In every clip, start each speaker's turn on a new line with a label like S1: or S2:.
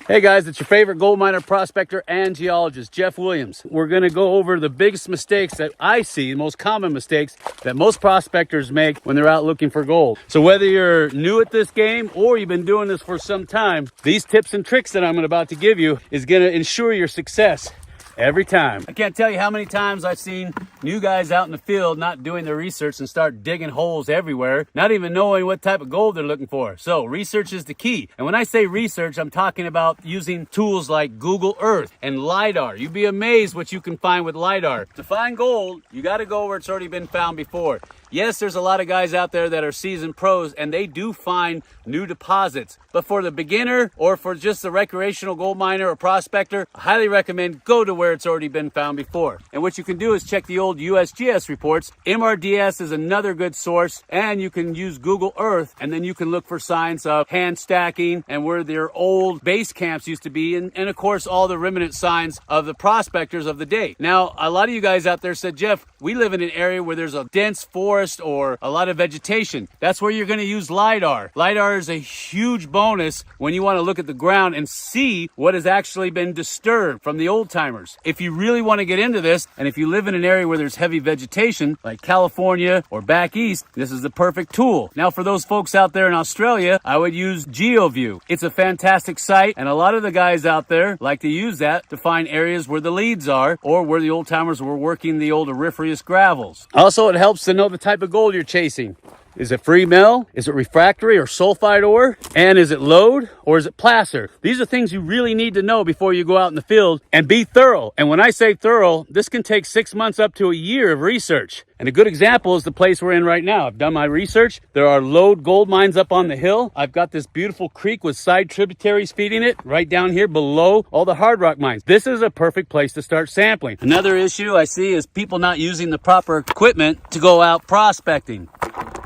S1: Hey guys, it's your favorite gold miner, prospector, and geologist, Jeff Williams. We're going to go over the biggest mistakes that I see, the most common mistakes that most prospectors make when they're out looking for gold. So whether you're new at this game or you've been doing this for some time, these tips and tricks that I'm about to give you is going to ensure your success every time. I can't tell you how many times I've seen new guys out in the field not doing their research and start digging holes everywhere, not even knowing what type of gold they're looking for. So research is the key. And when I say research, I'm talking about using tools like Google Earth and LIDAR. You'd be amazed what you can find with LIDAR. To find gold, you got to go where it's already been found before. Yes, there's a lot of guys out there that are seasoned pros and they do find new deposits. But for the beginner or for just the recreational gold miner or prospector, I highly recommend go to where it's already been found before. And what you can do is check the old USGS reports. MRDS is another good source, and you can use Google Earth, and then you can look for signs of hand stacking and where their old base camps used to be, and of course all the remnant signs of the prospectors of the day. Now, a lot of you guys out there said, Jeff, we live in an area where there's a dense forest or a lot of vegetation. That's where you're going to use LIDAR. LIDAR is a huge bonus when you want to look at the ground and see what has actually been disturbed from the old timers. If you really want to get into this, and if you live in an area where there's heavy vegetation, like California or back east, this is the perfect tool. Now, for those folks out there in Australia, I would use GeoView. It's a fantastic site, and a lot of the guys out there like to use that to find areas where the leads are or where the old timers were working the old auriferous gravels. Also, it helps to know the type of gold you're chasing. Is it free mill? Is it refractory or sulfide ore? And is it lode or is it placer? These are things you really need to know before you go out in the field, and be thorough. And when I say thorough, this can take 6 months up to a year of research. And a good example is the place we're in right now. I've done my research. There are lode gold mines up on the hill. I've got this beautiful creek with side tributaries feeding it right down here below all the hard rock mines. This is a perfect place to start sampling. Another issue I see is people not using the proper equipment to go out prospecting.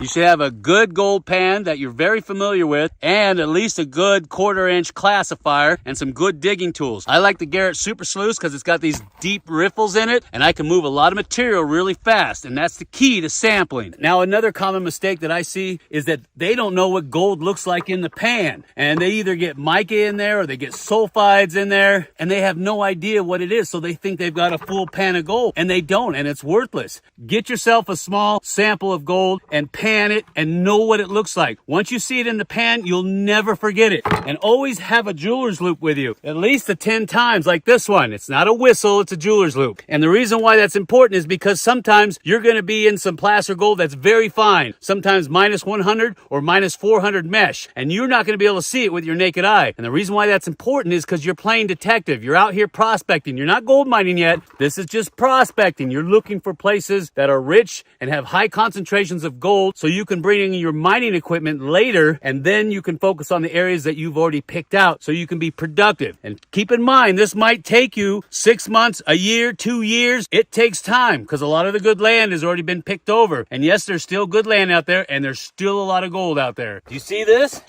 S1: You should have a good gold pan that you're very familiar with, and at least a good 1/4-inch classifier and some good digging tools. I like the Garrett Super Sluice because it's got these deep riffles in it, and I can move a lot of material really fast, and that's the key to sampling. Now, another common mistake that I see is that they don't know what gold looks like in the pan, and they either get mica in there or they get sulfides in there, and they have no idea what it is, so they think they've got a full pan of gold, and they don't, and it's worthless. Get yourself a small sample of gold and pan it and know what it looks like. Once you see it in the pan, you'll never forget it. And always have a jeweler's loop with you, at least 10 times, like this one. It's not a whistle, it's a jeweler's loop. And the reason why that's important is because sometimes you're going to be in some placer gold that's very fine, sometimes minus 100 or minus 400 mesh, and you're not going to be able to see it with your naked eye. And the reason why that's important is because you're playing detective. You're out here prospecting. You're not gold mining yet. This is just prospecting. You're looking for places that are rich and have high concentrations of gold, so you can bring in your mining equipment later, and then you can focus on the areas that you've already picked out so you can be productive. And keep in mind, this might take you 6 months, a year, 2 years. It takes time because a lot of the good land has already been picked over. And yes, there's still good land out there, and there's still a lot of gold out there. Do you see this?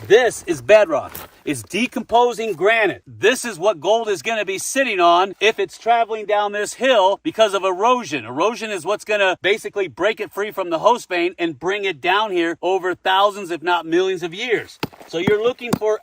S1: This is bedrock. It's decomposing granite. This is what gold is going to be sitting on if it's traveling down this hill because of erosion. Erosion is what's going to basically break it free from the host vein and bring it down here over thousands, if not millions of years. So you're looking for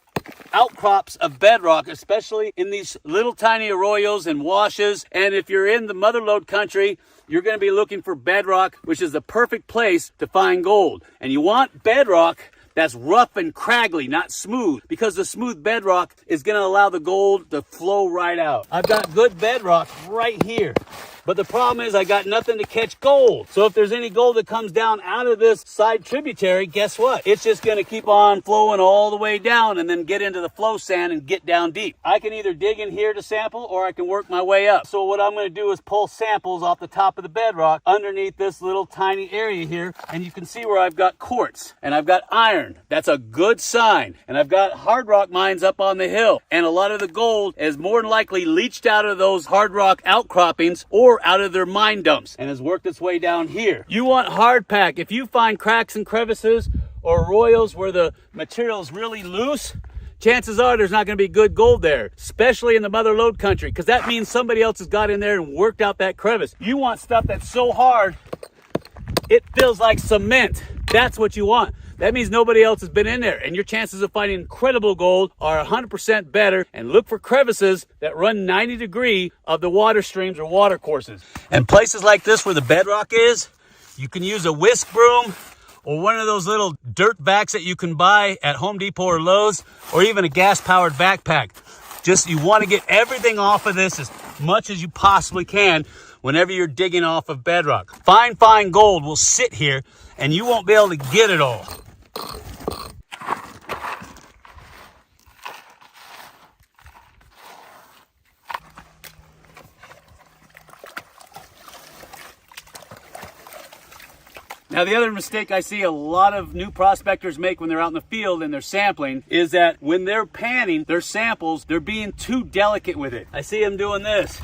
S1: outcrops of bedrock, especially in these little tiny arroyos and washes. And if you're in the mother lode country, you're going to be looking for bedrock, which is the perfect place to find gold. And you want bedrock that's rough and craggly, not smooth, because the smooth bedrock is going to allow the gold to flow right out. I've got good bedrock right here, but the problem is I got nothing to catch gold. So if there's any gold that comes down out of this side tributary, guess what? It's just going to keep on flowing all the way down and then get into the flow sand and get down deep. I can either dig in here to sample or I can work my way up. So what I'm going to do is pull samples off the top of the bedrock underneath this little tiny area here, and you can see where I've got quartz and I've got iron. That's a good sign. And I've got hard rock mines up on the hill, and a lot of the gold is more than likely leached out of those hard rock outcroppings or out of their mine dumps and has worked its way down here. You want hard pack. If you find cracks and crevices or arroyos where the material is really loose, chances are there's not going to be good gold there, especially in the mother lode country, because that means somebody else has got in there and worked out that crevice. You want stuff that's so hard it feels like cement. That's what you want. that means nobody else has been in there, and your chances of finding incredible gold are 100% better. And look for crevices that run 90 degrees of the water streams or water courses. And places like this where the bedrock is, you can use a whisk broom or one of those little dirt vacs that you can buy at Home Depot or Lowe's, or even a gas-powered backpack. Just, you want to get everything off of this as much as you possibly can whenever you're digging off of bedrock. Fine gold will sit here and you won't be able to get it all. Now, the other mistake I see a lot of new prospectors make when they're out in the field and they're sampling is that when they're panning their samples, they're being too delicate with it. I see them doing this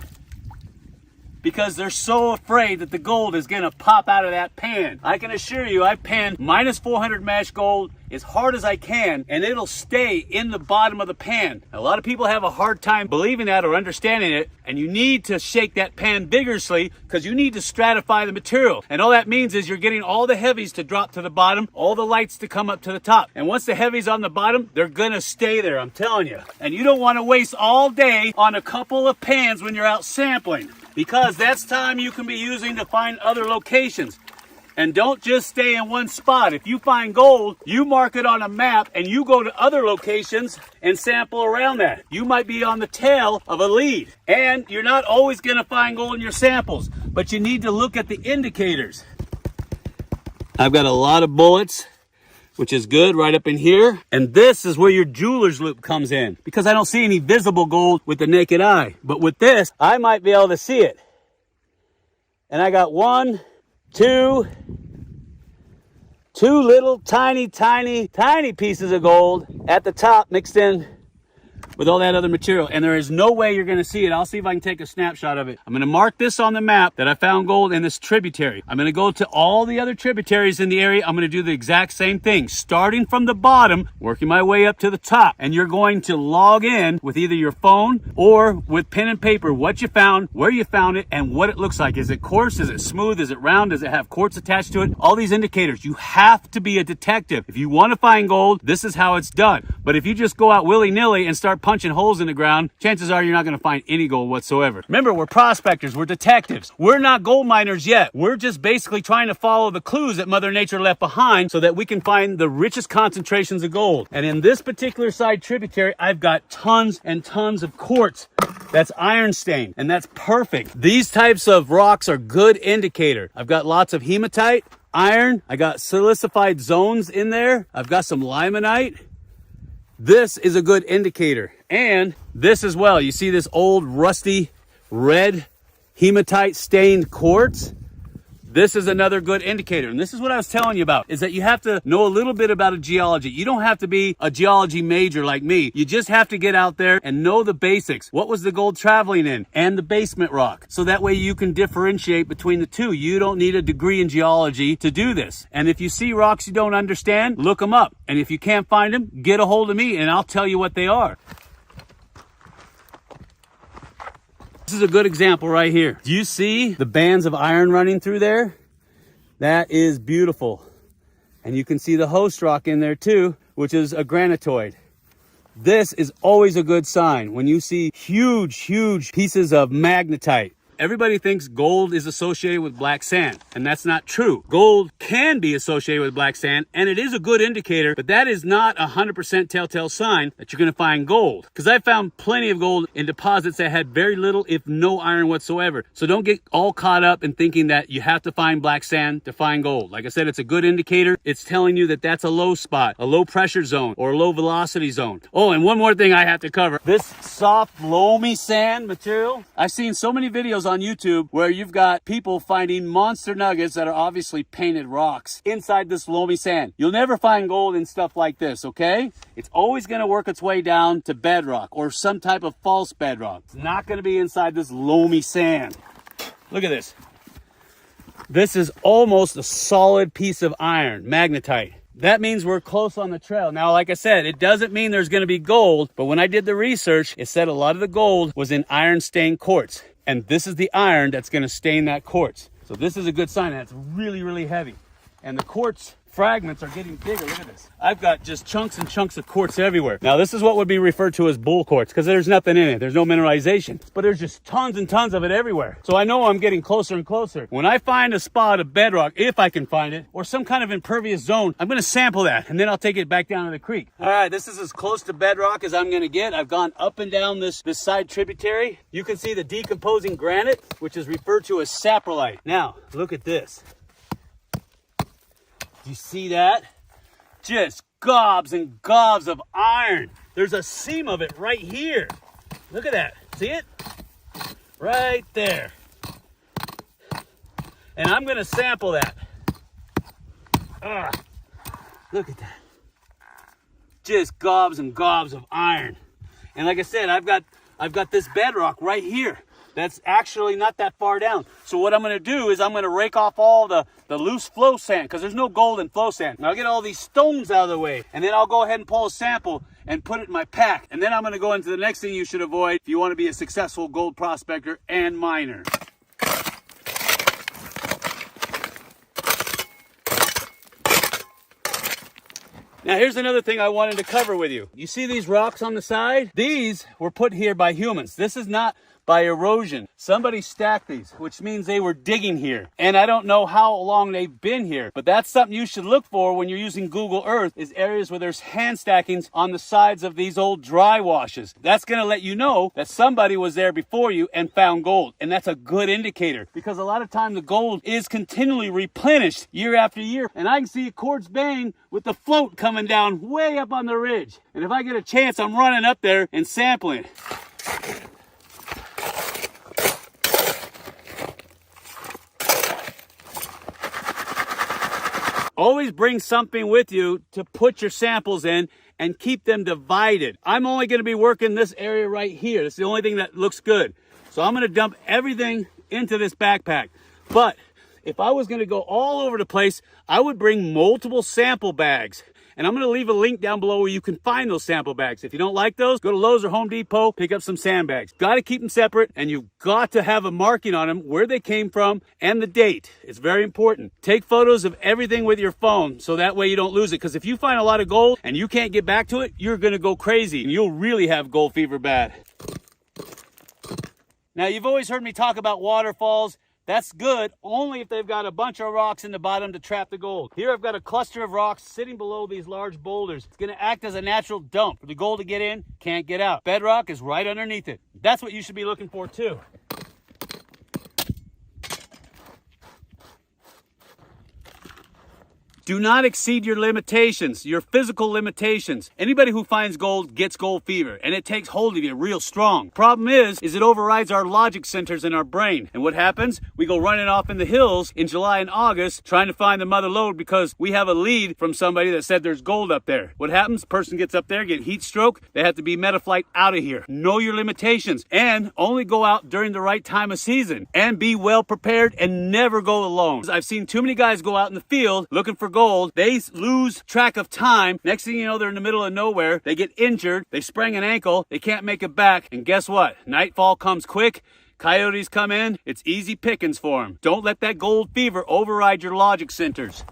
S1: because they're so afraid that the gold is going to pop out of that pan. I can assure you, I've panned minus 400 mesh gold as hard as I can, and it'll stay in the bottom of the pan. A lot of people have a hard time believing that or understanding it, and you need to shake that pan vigorously because you need to stratify the material. And all that means is you're getting all the heavies to drop to the bottom, all the lights to come up to the top. And once the heavies on the bottom, they're gonna stay there, I'm telling you. And you don't want to waste all day on a couple of pans when you're out sampling, because that's time you can be using to find other locations. And don't just stay in one spot. If you find gold, you mark it on a map and you go to other locations and sample around that. You might be on the tail of a lead, and you're not always going to find gold in your samples, but you need to look at the indicators. I've got a lot of bullets, which is good, right up in here. And this is where your jeweler's loop comes in, because I don't see any visible gold with the naked eye. But with this, I might be able to see it. And I got two little tiny pieces of gold at the top mixed in with all that other material, and there is no way you're going to see it. I'll see if I can take a snapshot of it. I'm going to mark this on the map that I found gold in this tributary. I'm going to go to all the other tributaries in the area. I'm going to do the exact same thing, starting from the bottom, working my way up to the top. And you're going to log in with either your phone or with pen and paper what you found, where you found it, and what it looks like. Is it coarse? Is it smooth? Is it round? Does it have quartz attached to it? All these indicators. You have to be a detective. If you want to find gold, this is how it's done. But if you just go out willy-nilly and start punching holes in the ground, chances are you're not going to find any gold whatsoever. Remember, we're prospectors, we're detectives. We're not gold miners yet. We're just basically trying to follow the clues that Mother Nature left behind so that we can find the richest concentrations of gold. And in this particular side tributary, I've got tons and tons of quartz. That's iron stain, and that's perfect. These types of rocks are good indicator. I've got lots of hematite, iron, I got silicified zones in there. I've got some limonite. This is a good indicator. And this as well. You see this old rusty red hematite stained quartz? This is another good indicator. And this is what I was telling you about, is that you have to know a little bit about a geology. You don't have to be a geology major like me. You just have to get out there and know the basics. What was the gold traveling in? And the basement rock. So that way you can differentiate between the two. You don't need a degree in geology to do this. And if you see rocks you don't understand, look them up. And if you can't find them, get a hold of me and I'll tell you what they are. This is a good example right here. Do you see the bands of iron running through there? That is beautiful. And you can see the host rock in there too, which is a granitoid. This is always a good sign when you see huge pieces of magnetite. Everybody thinks gold is associated with black sand, and that's not true. Gold can be associated with black sand, and it is a good indicator, but that is not a 100% telltale sign that you're gonna find gold. Because I found plenty of gold in deposits that had very little, if no iron whatsoever. So don't get all caught up in thinking that you have to find black sand to find gold. Like I said, it's a good indicator. It's telling you that that's a low spot, a low pressure zone, or a low velocity zone. Oh, and one more thing I have to cover. This soft, loamy sand material, I've seen so many videos on YouTube where you've got people finding monster nuggets that are obviously painted rocks inside this loamy sand. You'll never find gold in stuff like this, okay? It's always going to work its way down to bedrock or some type of false bedrock. It's not going to be inside this loamy sand. Look at this. This is almost a solid piece of iron, magnetite. That means we're close on the trail. Now, like I said, it doesn't mean there's going to be gold, but when I did the research, it said a lot of the gold was in iron stained quartz. And this is the iron that's going to stain that quartz. So this is a good sign. That's really heavy. And the quartz fragments are getting bigger. Look at this. I've got just chunks and chunks of quartz everywhere. Now, this is what would be referred to as bull quartz because there's nothing in it. There's no mineralization, but there's just tons and tons of it everywhere. So I know I'm getting closer and closer. When I find a spot of bedrock, if I can find it, or some kind of impervious zone, I'm going to sample that and then I'll take it back down to the creek. All right, this is as close to bedrock as I'm going to get. I've gone up and down this side tributary. You can see the decomposing granite, which is referred to as saprolite. Now, look at this. Do you see that? Just gobs and gobs of iron. There's a seam of it right here. Look at that. See it? Right there. And I'm going to sample that. Look at that. Just gobs and gobs of iron. And like I said, I've got this bedrock right here. That's actually not that far down. So what I'm going to do is I'm going to rake off all the loose flow sand because there's no gold in flow sand. And I'll get all these stones out of the way. And then I'll go ahead and pull a sample and put it in my pack. And then I'm going to go into the next thing you should avoid if you want to be a successful gold prospector and miner. Now here's another thing I wanted to cover with you. You see these rocks on the side? These were put here by humans. This is not by erosion. Somebody stacked these, which means they were digging here. And I don't know how long they've been here, but that's something you should look for when you're using Google Earth, is areas where there's hand stackings on the sides of these old dry washes. That's gonna let you know that somebody was there before you and found gold. And that's a good indicator because a lot of time the gold is continually replenished year after year. And I can see a quartz vein with the float coming down way up on the ridge. And if I get a chance, I'm running up there and sampling. Always bring something with you to put your samples in and keep them divided. I'm only going to be working this area right here. It's the only thing that looks good. So I'm going to dump everything into this backpack. But if I was going to go all over the place, I would bring multiple sample bags. And I'm going to leave a link down below where you can find those sample bags. If you don't like those, go to Lowe's or Home Depot, pick up some sandbags. Got to keep them separate, and you've got to have a marking on them where they came from and the date. It's very important. Take photos of everything with your phone so that way you don't lose it. Because if you find a lot of gold and you can't get back to it, you're going to go crazy and you'll really have gold fever bad. Now, you've always heard me talk about waterfalls. That's good only if they've got a bunch of rocks in the bottom to trap the gold. Here I've got a cluster of rocks sitting below these large boulders. It's going to act as a natural dump. For the gold to get in, can't get out. Bedrock is right underneath it. That's what you should be looking for too. Do not exceed your limitations, your physical limitations. Anybody who finds gold gets gold fever, and it takes hold of you real strong. Problem is it overrides our logic centers in our brain. And what happens? We go running off in the hills in July and August trying to find the mother lode because we have a lead from somebody that said there's gold up there. What happens? Person gets up there, get heat stroke. They have to be Metaflight out of here. Know your limitations and only go out during the right time of season and be well prepared and never go alone. I've seen too many guys go out in the field looking for gold. They lose track of time. Next thing you know, they're in the middle of nowhere. They get injured. They sprain an ankle. They can't make it back. And guess what? Nightfall comes quick. Coyotes come in. It's easy pickings for them. Don't let that gold fever override your logic centers.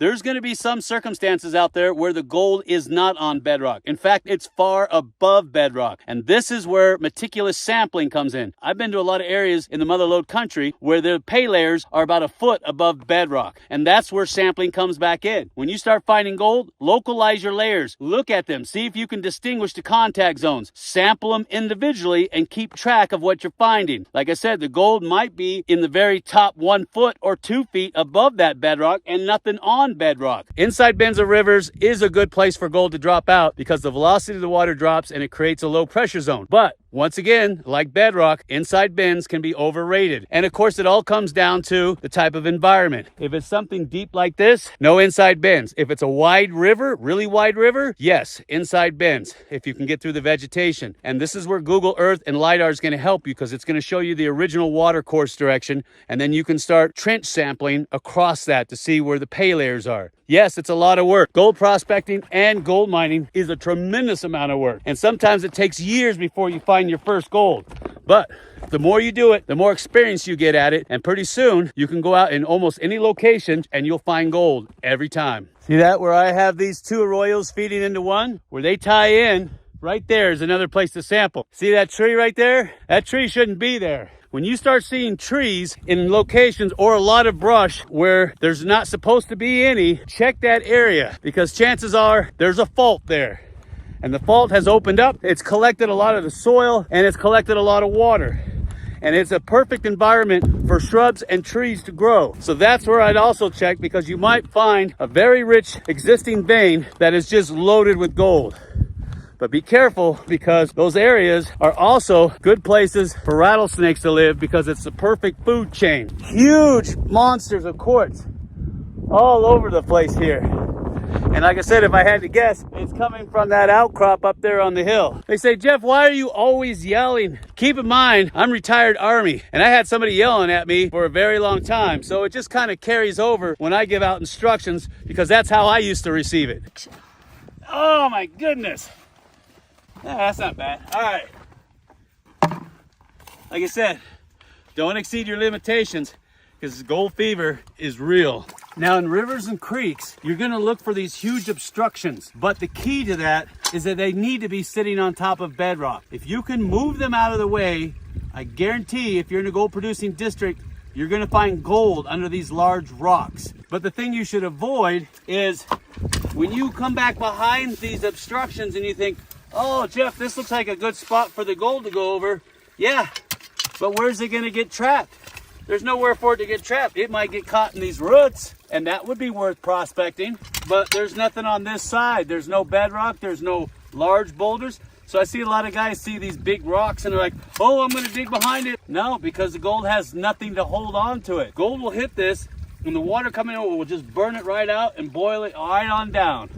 S1: There's going to be some circumstances out there where the gold is not on bedrock. In fact, it's far above bedrock. And this is where meticulous sampling comes in. I've been to a lot of areas in the mother lode country where the pay layers are about a foot above bedrock. And that's where sampling comes back in. When you start finding gold, localize your layers. Look at them. See if you can distinguish the contact zones. Sample them individually and keep track of what you're finding. Like I said, the gold might be in the very top 1 foot or 2 feet above that bedrock and nothing on bedrock. Inside bends of rivers is a good place for gold to drop out because the velocity of the water drops and it creates a low pressure zone. But once again, like bedrock, inside bends can be overrated. And of course, it all comes down to the type of environment. If it's something deep like this, no inside bends. If it's a wide river, really wide river, yes, inside bends if you can get through the vegetation. And this is where Google Earth and LIDAR is going to help you because it's going to show you the original water course direction. And then you can start trench sampling across that to see where the pay layers are. Yes, it's a lot of work. Gold prospecting and gold mining is a tremendous amount of work. And sometimes it takes years before you find your first gold. But the more you do it, the more experience you get at it. And pretty soon you can go out in almost any location and you'll find gold every time. See that where I have these two arroyos feeding into one? Where they tie in, right there is another place to sample. See that tree right there? That tree shouldn't be there. When you start seeing trees in locations or a lot of brush where there's not supposed to be any, check that area, because chances are there's a fault there. And the fault has opened up, it's collected a lot of the soil, and it's collected a lot of water. And it's a perfect environment for shrubs and trees to grow. So that's where I'd also check, because you might find a very rich existing vein that is just loaded with gold. But be careful, because those areas are also good places for rattlesnakes to live, because it's the perfect food chain. Huge monsters of quartz all over the place here. And like I said, if I had to guess, it's coming from that outcrop up there on the hill. They say, Jeff, why are you always yelling? Keep in mind, I'm retired Army, and I had somebody yelling at me for a very long time. So it just kind of carries over when I give out instructions, because that's how I used to receive it. Oh my goodness. Yeah, that's not bad. All right. Like I said, don't exceed your limitations, because gold fever is real. Now in rivers and creeks, you're gonna look for these huge obstructions, but the key to that is that they need to be sitting on top of bedrock. If you can move them out of the way, I guarantee if you're in a gold producing district, you're gonna find gold under these large rocks. But the thing you should avoid is when you come back behind these obstructions and you think, oh, Jeff, this looks like a good spot for the gold to go over. Yeah, but where's it gonna get trapped? There's nowhere for it to get trapped. It might get caught in these roots, and that would be worth prospecting, but there's nothing on this side. There's no bedrock, there's no large boulders. So I see a lot of guys see these big rocks and they're like, oh, I'm gonna dig behind it. No, because the gold has nothing to hold on to it. Gold will hit this, and the water coming over will just burn it right out and boil it right on down.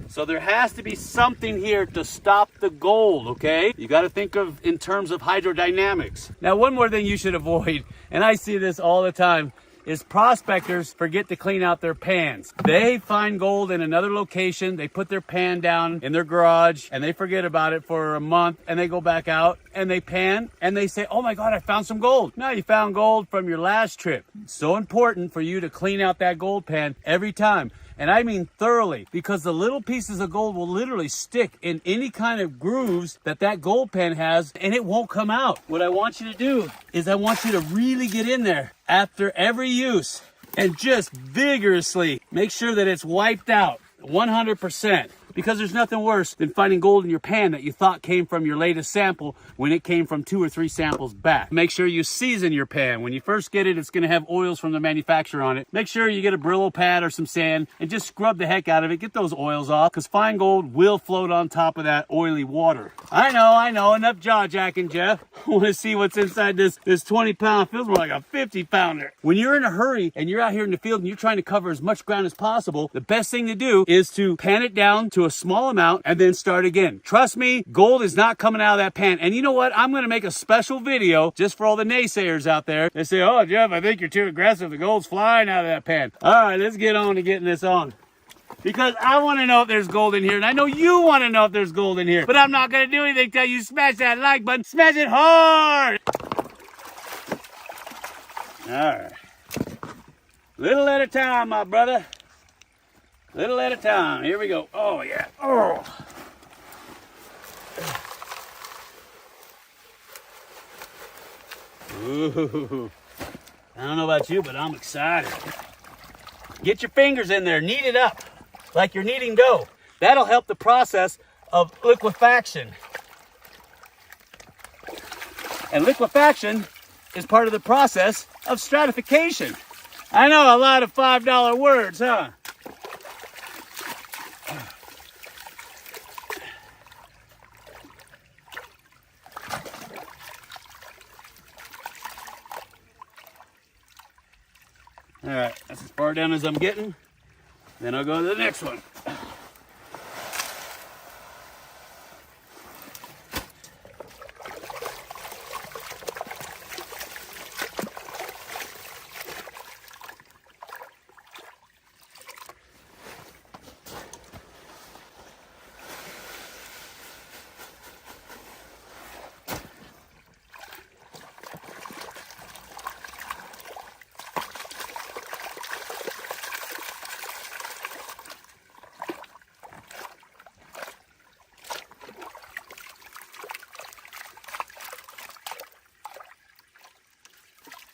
S1: So there has to be something here to stop the gold, okay? You gotta think of in terms of hydrodynamics. Now, one more thing you should avoid, and I see this all the time, is prospectors forget to clean out their pans. They find gold in another location, they put their pan down in their garage, and they forget about it for a month, and they go back out, and they pan, and they say, oh my God, I found some gold. No, you found gold from your last trip. It's so important for you to clean out that gold pan every time. And I mean thoroughly, because the little pieces of gold will literally stick in any kind of grooves that that gold pan has, and it won't come out. What I want you to do is I want you to really get in there after every use and just vigorously make sure that it's wiped out 100%. Because there's nothing worse than finding gold in your pan that you thought came from your latest sample when it came from 2 or 3 samples back. Make sure you season your pan. When you first get it, it's gonna have oils from the manufacturer on it. Make sure you get a Brillo pad or some sand and just scrub the heck out of it. Get those oils off, because fine gold will float on top of that oily water. I know, enough jaw jacking, Jeff. I wanna see what's inside this 20-pound, feels more like a 50-pounder. When you're in a hurry and you're out here in the field and you're trying to cover as much ground as possible, the best thing to do is to pan it down to a small amount and then start again. Trust me, gold is not coming out of that pan. And you know what? I'm going to make a special video just for all the naysayers out there. They say, oh, Jeff, I think you're too aggressive. The gold's flying out of that pan. All right, let's get on to getting this on. Because I want to know if there's gold in here, and I know you want to know if there's gold in here. But I'm not going to do anything till you smash that like button. Smash it hard! All right. Little at a time, my brother. Little at a time. Here we go. Oh, yeah. Oh. Ooh. I don't know about you, but I'm excited. Get your fingers in there. Knead it up like you're kneading dough. That'll help the process of liquefaction. And liquefaction is part of the process of stratification. I know, a lot of $5 words, huh? All right, that's as far down as I'm getting. Then I'll go to the next one.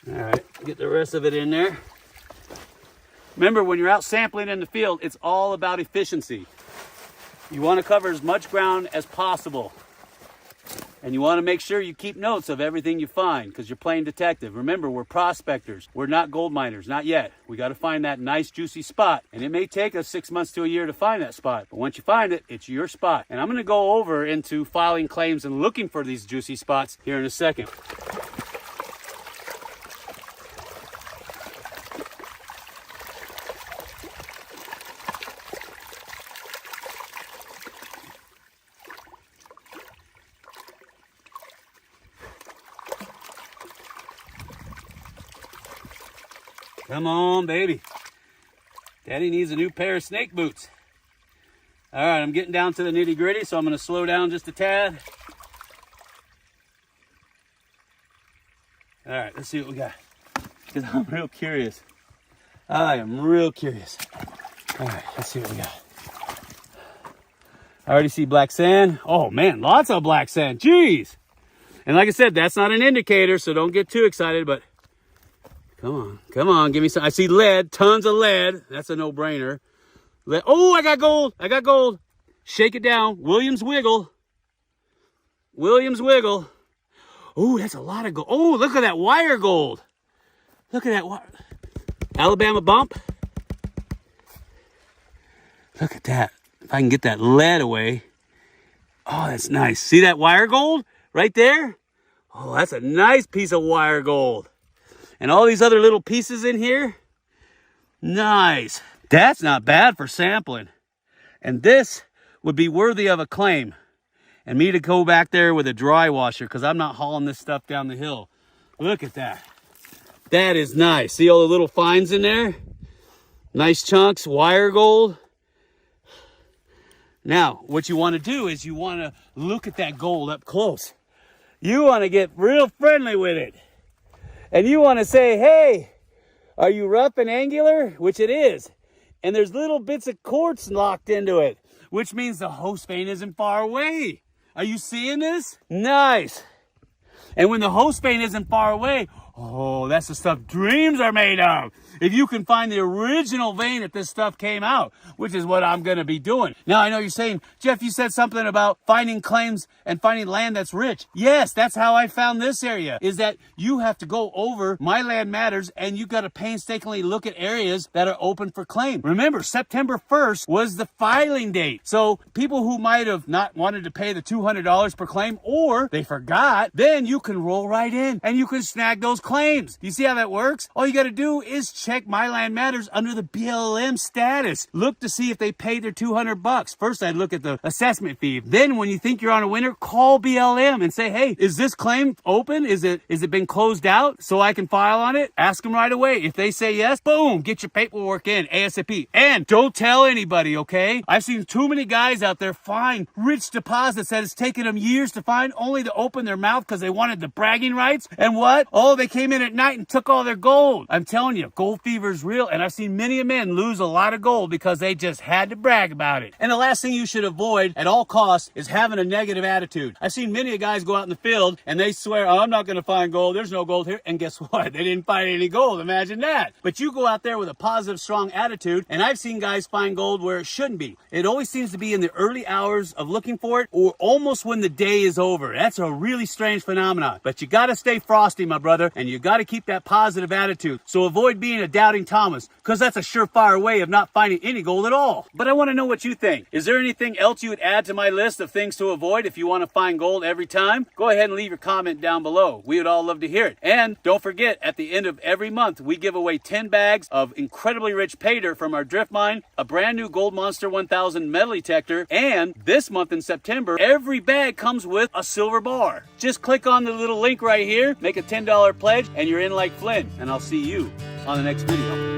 S1: All right, get the rest of it in there. Remember, when you're out sampling in the field, it's all about efficiency. You want to cover as much ground as possible. And you want to make sure you keep notes of everything you find, because you're playing detective. Remember, we're prospectors. We're not gold miners, not yet. We got to find that nice juicy spot. And it may take us 6 months to a year to find that spot. But once you find it, it's your spot. And I'm going to go over into filing claims and looking for these juicy spots here in a second. Come on, baby. Daddy needs a new pair of snake boots. All right, I'm getting down to the nitty gritty, so I'm going to slow down just a tad. All right, let's see what we got. Because I'm real curious. I am real curious. All right, let's see what we got. I already see black sand. Oh, man, lots of black sand. Jeez. And like I said, that's not an indicator, so don't get too excited, but come on, give me some. I see lead, tons of lead. That's a no-brainer. Oh, I got gold. Shake it down. Williams wiggle. Oh, that's a lot of gold. Oh, look at that wire gold. Look at that wire. Alabama bump. Look at that. If I can get that lead away. Oh, that's nice. See that wire gold right there? Oh, that's a nice piece of wire gold. And all these other little pieces in here. Nice. That's not bad for sampling. And this would be worthy of a claim. And me to go back there with a dry washer, because I'm not hauling this stuff down the hill. Look at that. That is nice. See all the little fines in there? Nice chunks, wire gold. Now, what you want to do is you want to look at that gold up close. You want to get real friendly with it. And you want to say, hey, are you rough and angular? Which it is. And there's little bits of quartz locked into it, which means the host vein isn't far away. Are you seeing this? Nice. And when the host vein isn't far away, oh, that's the stuff dreams are made of. If you can find the original vein that this stuff came out, which is what I'm going to be doing. Now, I know you're saying, Jeff, you said something about finding claims and finding land that's rich. Yes, that's how I found this area, is that you have to go over My Land Matters and you got to painstakingly look at areas that are open for claim. Remember, September 1st was the filing date. So people who might have not wanted to pay the $200 per claim, or they forgot, then you can roll right in and you can snag those claims. You see how that works? All you got to do is check My Land Matters under the BLM status. Look to see if they paid their $200. First, I'd look at the assessment fee. Then when you think you're on a winner, call BLM and say, hey, is this claim open? Is it been closed out so I can file on it? Ask them right away. If they say yes, boom, get your paperwork in ASAP. And don't tell anybody, okay? I've seen too many guys out there find rich deposits that it's taken them years to find, only to open their mouth because they wanted the bragging rights. And what? Oh, they came in at night and took all their gold. I'm telling you, gold fever is real, and I've seen many men lose a lot of gold because they just had to brag about it. And the last thing you should avoid at all costs is having a negative attitude. I've seen many guys go out in the field and they swear, oh, I'm not going to find gold. There's no gold here. And guess what? They didn't find any gold. Imagine that. But you go out there with a positive, strong attitude, and I've seen guys find gold where it shouldn't be. It always seems to be in the early hours of looking for it, or almost when the day is over. That's a really strange phenomenon. But you got to stay frosty, my brother, and you got to keep that positive attitude. So avoid being a doubting Thomas, because that's a surefire way of not finding any gold at all. But I want to know what you think. Is there anything else you would add to my list of things to avoid if you want to find gold every time? Go ahead and leave your comment down below. We would all love to hear it. And don't forget, at the end of every month, we give away 10 bags of incredibly rich pay dirt from our drift mine, a brand new Gold Monster 1000 metal detector, and this month in September, every bag comes with a silver bar. Just click on the little link right here, make a $10 pledge, and you're in like Flynn. And I'll see you on the next video.